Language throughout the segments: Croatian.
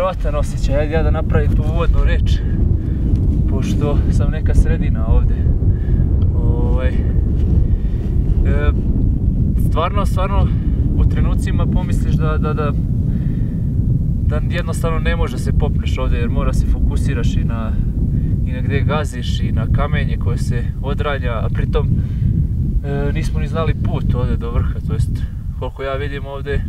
nevjerovatan osjećaj. Ajde ja da napravim tu uvodnu reč, pošto sam neka sredina ovdje. Stvarno, u trenucima pomisliš da jednostavno ne može se popneš ovdje, jer mora se fokusiraš i na gdje gaziš i na kamenje koje se odralja, a pritom nismo ni znali put ovdje do vrha, to jest koliko ja vidim ovdje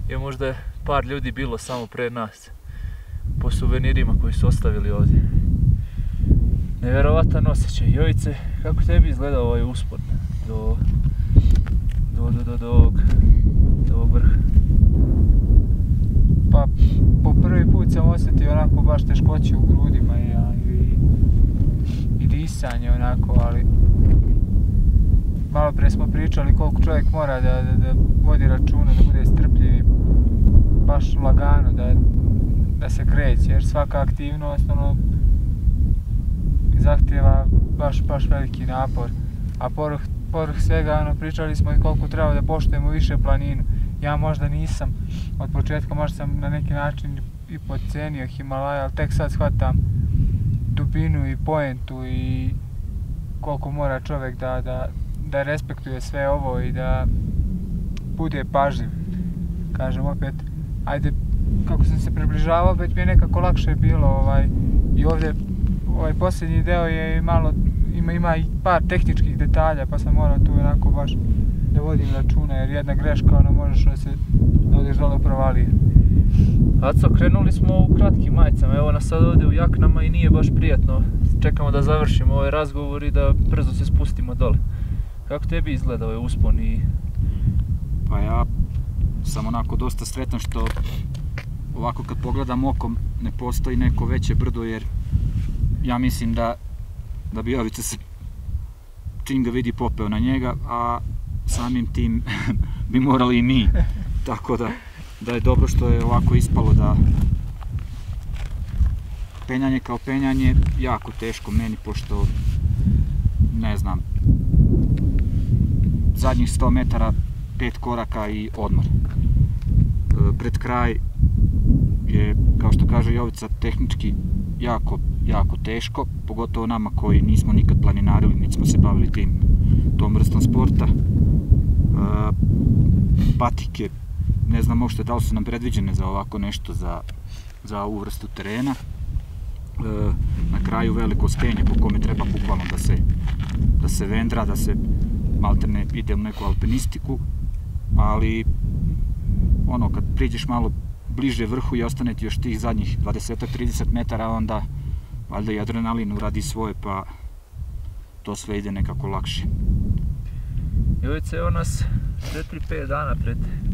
je možda par ljudi bilo samo pred nas, po suvenirima koji su ostavili ovdje. Nevjerovatan osjećaj. Jovice, kako tebi izgleda ovaj uspon do ovog vrha? Pa, po prvi put sam osjetio onako baš teškoće u grudima i disanje onako, ali malo prije smo pričali koliko čovjek mora da vodi računa, da bude strpljiv i baš lagano da se kreće, jer svaka aktivnost zahtijeva baš veliki napor. A povrh svega pričali smo i koliko treba da poštujemo više planinu. Ja možda nisam od početka, možda sam na neki način i podcijenio Himalaja, ali tek sad shvatam dubinu i poentu i koliko mora čovjek da respektuje sve ovo i da bude pažljiv. Kažem opet, ajde, kako sam se približavao, opet mi je nekako lakše bilo i ovdje ovaj posljednji deo je malo, ima i par tehničkih detalja, pa sam morao tu onako baš da vodim računa, jer jedna greška možeš da se odeš dole provalije. Aco, krenuli smo u kratkim majicama, evo nas sad ovdje u jaknama i nije baš prijatno. Čekamo da završimo ovaj razgovor i da brzo se spustimo dole. Kako tebi izgleda ovaj uspon i... Pa ja sam onako dosta sretan što ovako kad pogledam okom ne postoji neko veće brdo, jer ja mislim da bi Jovica se čim ga vidi popeo na njega, a samim tim bi morali i mi. Tako da je dobro što je ovako ispalo, da penjanje kao penjanje jako teško meni, pošto ne znam, zadnjih 100 metara 5 koraka i odmor. Pred kraj je, kao što kaže Jovica, tehnički jako teško, pogotovo nama koji nismo nikad planinarili, niti smo se bavili tom vrstom sporta. Patike, ne znam uopšte da li su nam predviđene za ovako nešto, za ovu vrstu terena. Na kraju veliko stenje po kome treba bukvalno da se vendra, da se malterne ide u neku alpinistiku, ali kad priđeš malo bliže vrhu i ostane ti još tih zadnjih 20-30 metara, onda valjda i adrenalin uradi svoje, pa to sve ide nekako lakše. Jovice, evo nas 4-5 dana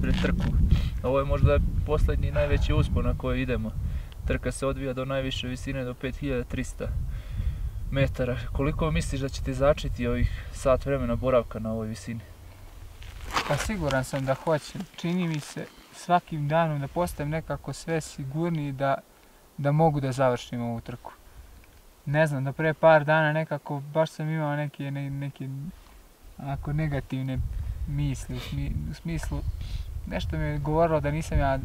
pred trku. Ovo je možda posljednji najveći uspon na koji idemo. Trka se odvija do najviše visine, do 5300 metara. Koliko misliš da će ti začeti ovih sat vremena boravka na ovoj visini? Pa siguran sam da hoće. Čini mi se svakim danom da postajem nekako sve sigurniji da mogu da završim ovu trku. Ne znam, do pre par dana nekako baš sam imao neke negativne misli, u smislu nešto mi je govorilo da nisam ja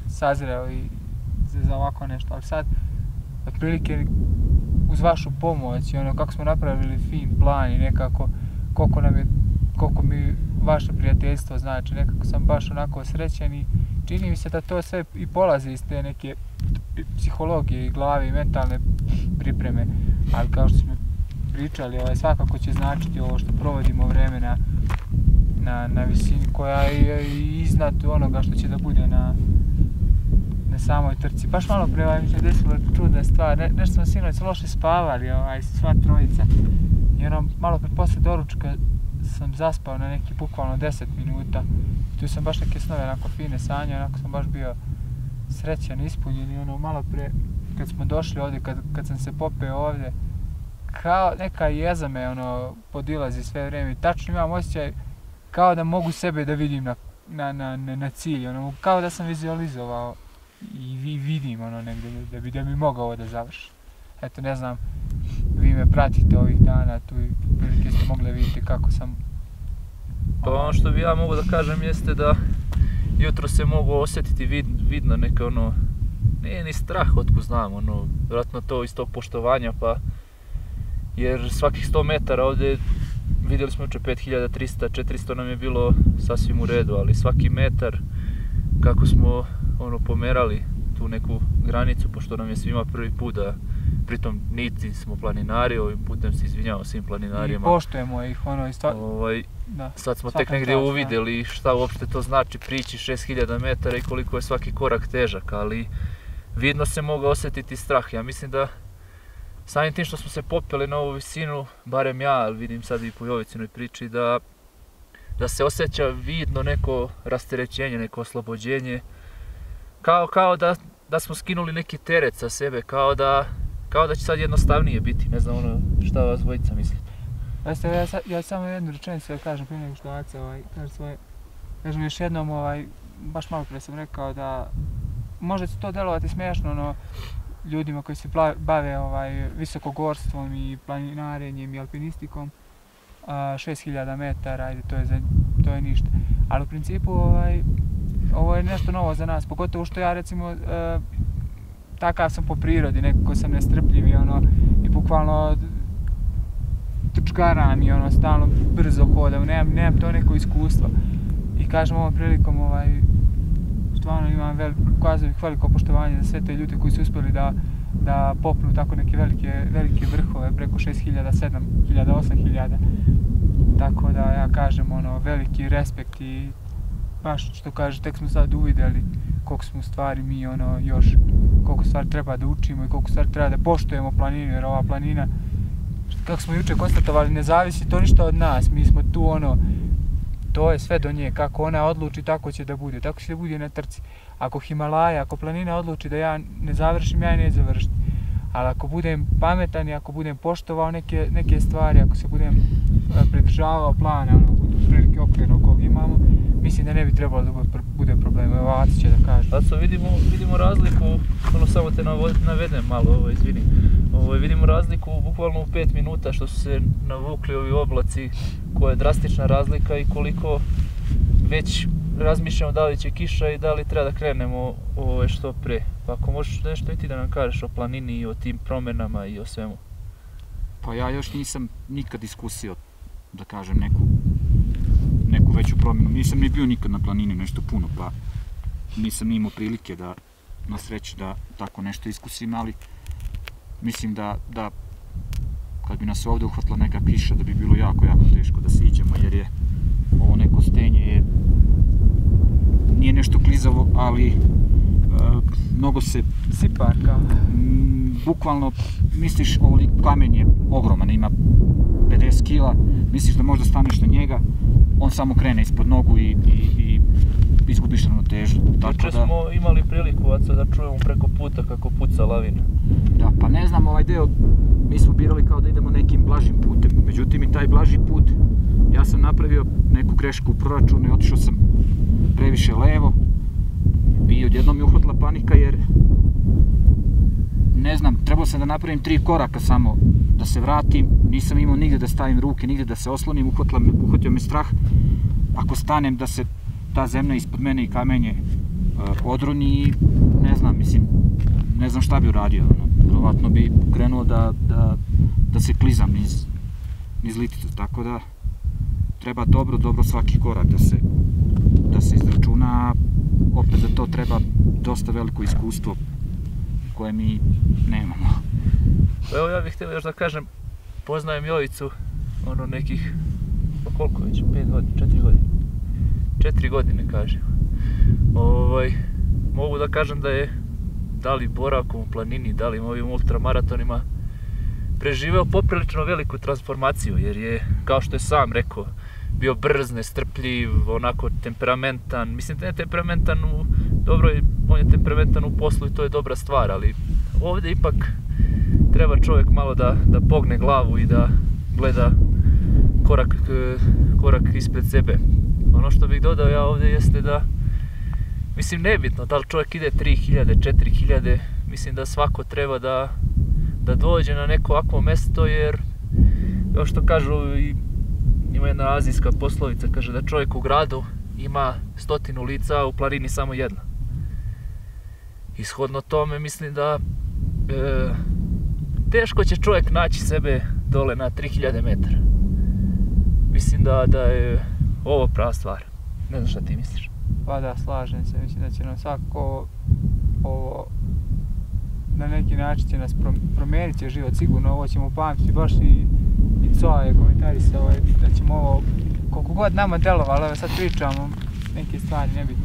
sazreo za ovako nešto, ali sad otprilike uz vašu pomoć i kako smo napravili fin plan i nekako koliko mi vaše prijateljstvo znači, nekako sam baš onako srećan i čini mi se da to sve i polazi iz te neke psihologije i glave i mentalne pripreme, ali kao što smo pričali, svakako će značiti ovo što provodimo vreme na visini koja je iznad onoga što će da bude na samoj trci. Baš malo pre mi se desila čudna stvar, nešto smo sinoć loše spavali, sva trojica, i malo pre posle doručka sam zaspao na neki bukvalno 10 minuta. Tu sam baš neke snove, fine sanje, sam baš bio srećan, ispunjen i malo pre kad smo došli ovdje, kad sam se popeo ovdje, kao neka jeza me podilazi sve vrijeme. Tačno imam osjećaj kao da mogu sebe da vidim na cilj, kao da sam vizualizovao i vidim negdje da bi mogao ovo da završi. Eto, ne znam, vi me pratite ovih dana tu i prilike ste mogli vidjeti kako sam... Pa ono što bi ja mogu da kažem jeste da jutro se mogu osjetiti vidno neka nije ni strah otkud znam, ono, vjerojatno to iz tog poštovanja, pa jer svakih 100 metara ovdje, vidjeli smo jučer 5300, 400 nam je bilo sasvim u redu, ali svaki metar kako smo ono pomerali tu neku granicu, pošto nam je svima prvi put da, pritom niti smo planinari, ovim putem se izvinjavamo svim planinarima. I poštujemo ih, ono, da. Sad smo tek negdje uvidjeli šta uopšte to znači prići 6000 metara i koliko je svaki korak težak, ali vidno se mogao osjetiti strah. Ja mislim da samim tim što smo se popeli na ovu visinu, barem ja, ali vidim sad i po Jovicinoj priči, da se osjeća vidno neko rasterećenje, neko oslobođenje, kao da smo skinuli neki teret sa sebe, kao da će sad jednostavnije biti, ne znam ono šta vas dvojica mislite. Ja samo jednu rečenicu da kažem prije nego što Aca kaže svoje. Kažem još jednom, baš malo prije sam rekao da može se to delovati smiješno, no ljudima koji se bave visokogorstvom i planinarenjem i alpinistikom, 6000 metara, ajde, to je ništa. Ali u principu ovo je nešto novo za nas, pogotovo što ja recimo takav sam po prirodi, nekako sam nestrpljiv i bukvalno trčkaram i stalno brzo hodam, nemam to neko iskustvo. I kažem ovom prilikom, stvarno imam veliko poštovanje za sve te ljude koji su uspjeli da popnu tako neke velike vrhove preko 6000, 7000, 8000. Tako da ja kažem veliki respekt i baš što kaže, tek smo sad uvidjeli koliko smo stvari mi još, koliko stvari treba da učimo i koliko stvari treba da poštujemo planinu, jer ova planina, kako smo jučer konstatovali, ne zavisi to ništa od nas, mi smo tu to je sve do nje, kako ona odluči tako će da bude, tako će da bude na trci. Ako Himalaja, ako planina odluči da ja ne završim, ja je neću završiti. Ali ako budem pametan i ako budem poštovao neke stvari, ako se budem pridržavao plana, prilike okvirno kog imamo, mislim da ne bi trebalo da bude problem. Evo Aca će da kaže. Aco, vidimo razliku, samo te navedem malo, izvini. Vidimo razliku bukvalno u 5 minuta što su se navukli ovi oblaci, koja je drastična razlika i koliko već razmišljamo da li će kiša i da li treba da krenemo što pre. Pa ako možeš nešto i ti da nam kažeš o planini i o tim promjenama i o svemu. Pa ja još nisam nikad iskusio, da kažem, neku veću promjenu. Nisam ni bio nikad na planini nešto puno, pa nisam imao prilike na sreći da tako nešto iskusim, ali mislim da kad bi nas ovdje uhvatila neka kiša da bi bilo jako teško da siđemo, jer je ovo neko stenje nije nešto klizavo, ali mnogo se siparka. Bukvalno misliš, kamen je ogroman, ima 50 kila, misliš da možda staneš na njega, on samo krene ispod nogu i izgubiš ravnotežu. Jučer smo imali priliku, Aca, da čujemo preko puta kako puca lavina. Da, pa ne znam, ovaj deo, mi smo birali kao da idemo nekim blažim putem, međutim i taj blaži put, ja sam napravio neku grešku u proračunu i otišao sam previše levo i odjednom mi uhvatila panika jer, ne znam, trebao sam da napravim 3 koraka samo da se vratim, nisam imao nigdje da stavim ruke, nigdje da se oslonim, uhvatio me strah. Ako stanem da se ta zemlja ispod mene i kamenje odroni i ne znam šta bi uradio. Vjerovatno bi krenuo da se klizam niz liticu, tako da treba dobro svaki korak da se izračuna, opet za to treba dosta veliko iskustvo koje mi nemamo. Evo ja bih htio još da kažem, poznajem Jovicu, nekih, pa koliko već, 5 godina, 4 godine. 4 godine kažem. Mogu da kažem da je, da li boravkom u planini, da li ovim ultramaratonima, preživeo poprilično veliku transformaciju, jer je, kao što je sam rekao, bio brz, nestrpljiv, onako temperamentan, mislim da je temperamentan on je temperamentan u poslu i to je dobra stvar, ali ovdje ipak treba čovjek malo da pogne glavu i da gleda korak ispred sebe. Ono što bih dodao ja ovdje jeste da, mislim, nebitno da li čovjek ide 3000, 4000, mislim da svako treba da dođe na neko ovakvo mjesto, jer kao što kažu, ima jedna azijska poslovica, kaže da čovjek u gradu ima 100 lica, a u planini samo 1. Ishodno tome mislim da teško će čovjek naći sebe dole na 3000 metara. Mislim da je ovo prava stvar. Ne znam šta ti misliš. Pa da, slažem se. Mislim da će nam svakako ovo na neki način će nas promijeniti će život. Sigurno ovo ćemo pamtiti. Baš i Coa je komentarisao da ćemo ovo, koliko god nama delovalo, evo sad pričamo neke stvari, nebitno.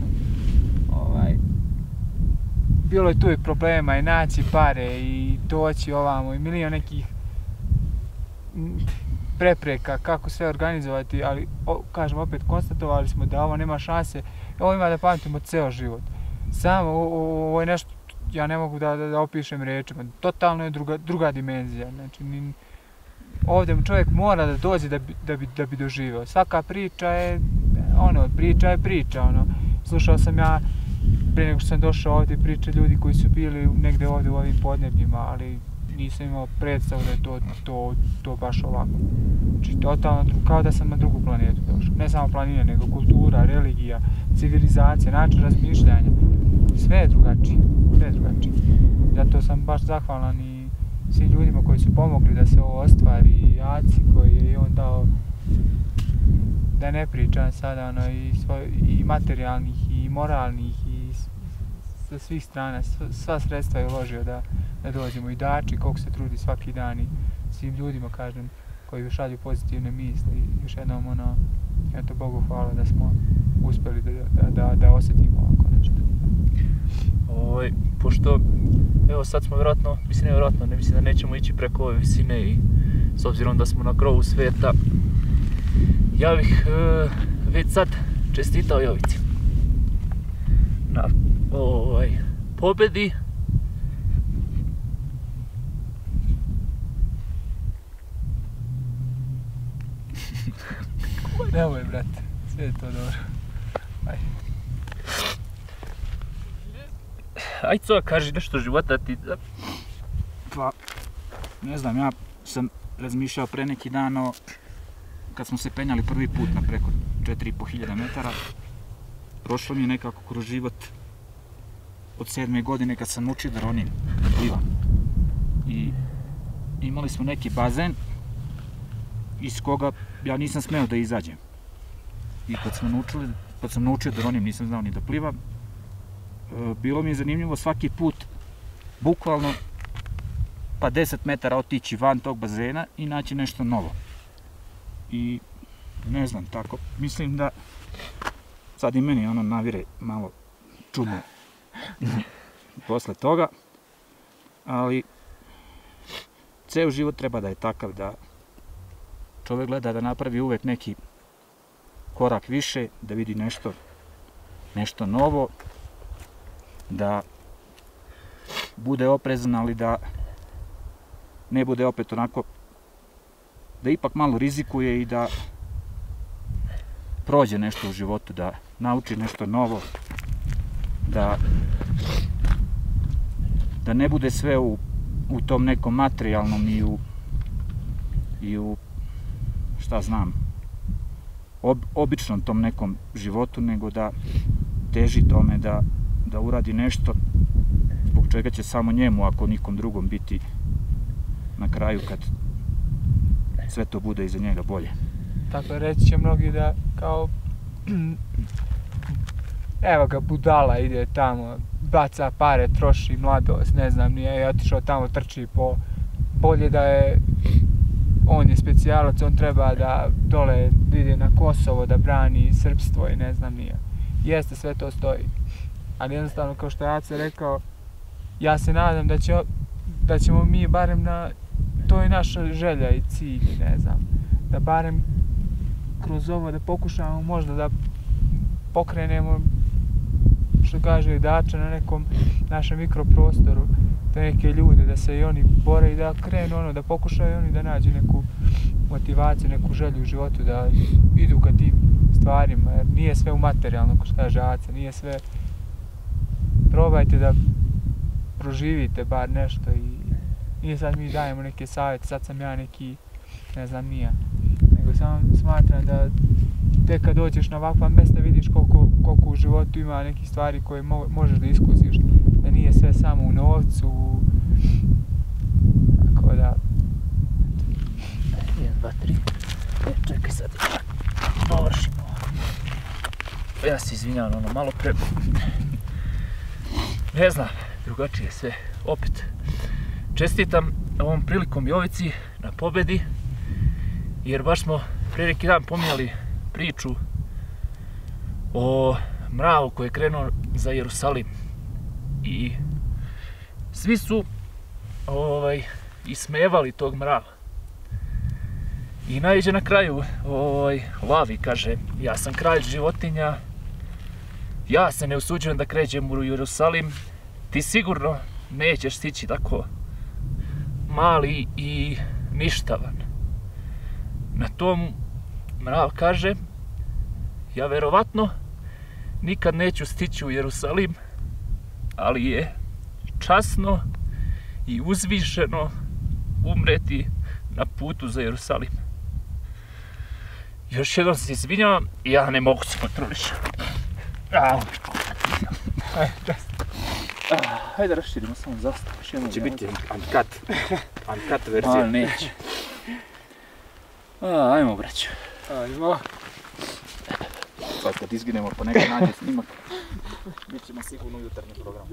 Bilo je tu i problema i naći pare i doći ovamo i milion nekih prepreka kako sve organizovati, ali kažem opet konstatovali smo da ovo nema šanse, ovo ima da pamtimo ceo život. Samo ovo je nešto, ja ne mogu da opišem riječima, totalno je druga dimenzija. Znači, ovdje čovjek mora da dođe da bi doživio. Svaka priča je priča. Slušao sam ja prije nego što sam došao ovdje priče ljudi koji su bili negdje ovdje u ovim podnebljima, ali nisam imao predstavu da je to baš ovako. Znači totalno kao da sam na drugu planetu došao. Ne samo planine, nego kultura, religija, civilizacija, način razmišljanja. Sve je drugačije. Zato sam baš zahvalan i svim ljudima koji su pomogli da se ovo ostvari, i Aci koji je on dao, da ne pričam sada, i materijalnih i moralnih i sa svih strana, sva sredstva je uložio da dođemo, i Dači koliko se trudi svaki dan, i svim ljudima kažem koji šalju pozitivne misli. Još jednom eto Bogu hvala da smo uspjeli da osjetimo ovako nešto. Pošto evo sad smo vjerojatno, ne mislim da nećemo ići preko ove visine, i s obzirom da smo na krovu svijeta, ja bih već sad čestitao Jovici na pobjedi. Nemoj, brate, sve je to dobro. Ajde, Coa, kaži nešto života ti. Pa, ne znam, ja sam razmišljao pre neki dan kad smo se penjali prvi put na preko 4500 metara. Prošlo mi je nekako kroz život od 7. godine kad sam učio da ronim, da plivam. I imali smo neki bazen iz koga ja nisam smeo da izađem. I kad sam naučio da ronim, nisam znao ni da plivam. Bilo mi je zanimljivo svaki put, bukvalno pa 10 metara otići van tog bazena i naći nešto novo. I ne znam, tako, mislim da sad i meni navire malo čudno posle toga, ali ceo život treba da je takav da čovjek gleda da napravi uvek neki korak više, da vidi nešto novo, da bude oprezan, ali da ne bude opet onako, da ipak malo rizikuje i da prođe nešto u životu, da nauči nešto novo, da ne bude sve u tom nekom materijalnom i u šta znam, običnom tom nekom životu, nego da teži tome da uradi nešto zbog čega će samo njemu, ako nikom drugom, biti na kraju kad sve to bude iza njega bolje. Tako reći će mnogi da kao evo ga budala, ide tamo, baca pare, troši mladost, ne znam, nije otišao tamo, trči po, bolje da je, on je specijalac, on treba da dole ide na Kosovo, da brani srpstvo i ne znam nije. Jeste, sve to stoji. Ali jednostavno, kao što je Aca rekao, ja se nadam da ćemo mi barem to je naša želja i cilj, ne znam, da barem kroz ovo da pokušamo možda da pokrenemo, što kaže Dača, na nekom našem mikroprostoru, te neke ljude, da se i oni bore i da krenu da pokušaju oni da nađu neku motivaciju, neku želju u životu, da idu ka tim stvarima, jer nije sve u materijalno, kao što kaže Aca, nije sve, probajte da proživite bar nešto i nije sad mi dajemo neke savjete, sad sam ja neki, ne znam, nije, nego samo smatram da tek kad dođeš na ovakva mjesta vidiš koliko u životu ima nekih stvari koje možeš da iskusiš da nije sve samo u novcu, tako da... 1, 2, 3, čekaj sad, dovršimo. Ja se izvinjam, ono, malo pre... Ne znam, drugačije sve. Opet, čestitam ovom prilikom Jovici na pobedi, jer baš smo prije neki dan pominjali priču o mravu koji je krenuo za Jerusalim. I svi su ismevali tog mrava. I naiđe na kraju lav i kaže, ja sam kralj životinja, ja se ne usuđujem da krećem u Jerusalim, ti sigurno nećeš stići tako mali i ništavan. Na tom mrav kaže, ja verovatno nikad neću stići u Jerusalim, ali je časno i uzvišeno umreti na putu za Jerusalim. Još jednom se izvinjavam, ja ne mogu se kontrolišati. Hajde raširimo samo zastavu. Će biti uncut verzija. Neće. Ajmo braćo. Ajmo. Sad kad izginemo pa neka nađe snimak, bit ćemo sigurno u jutarnji program.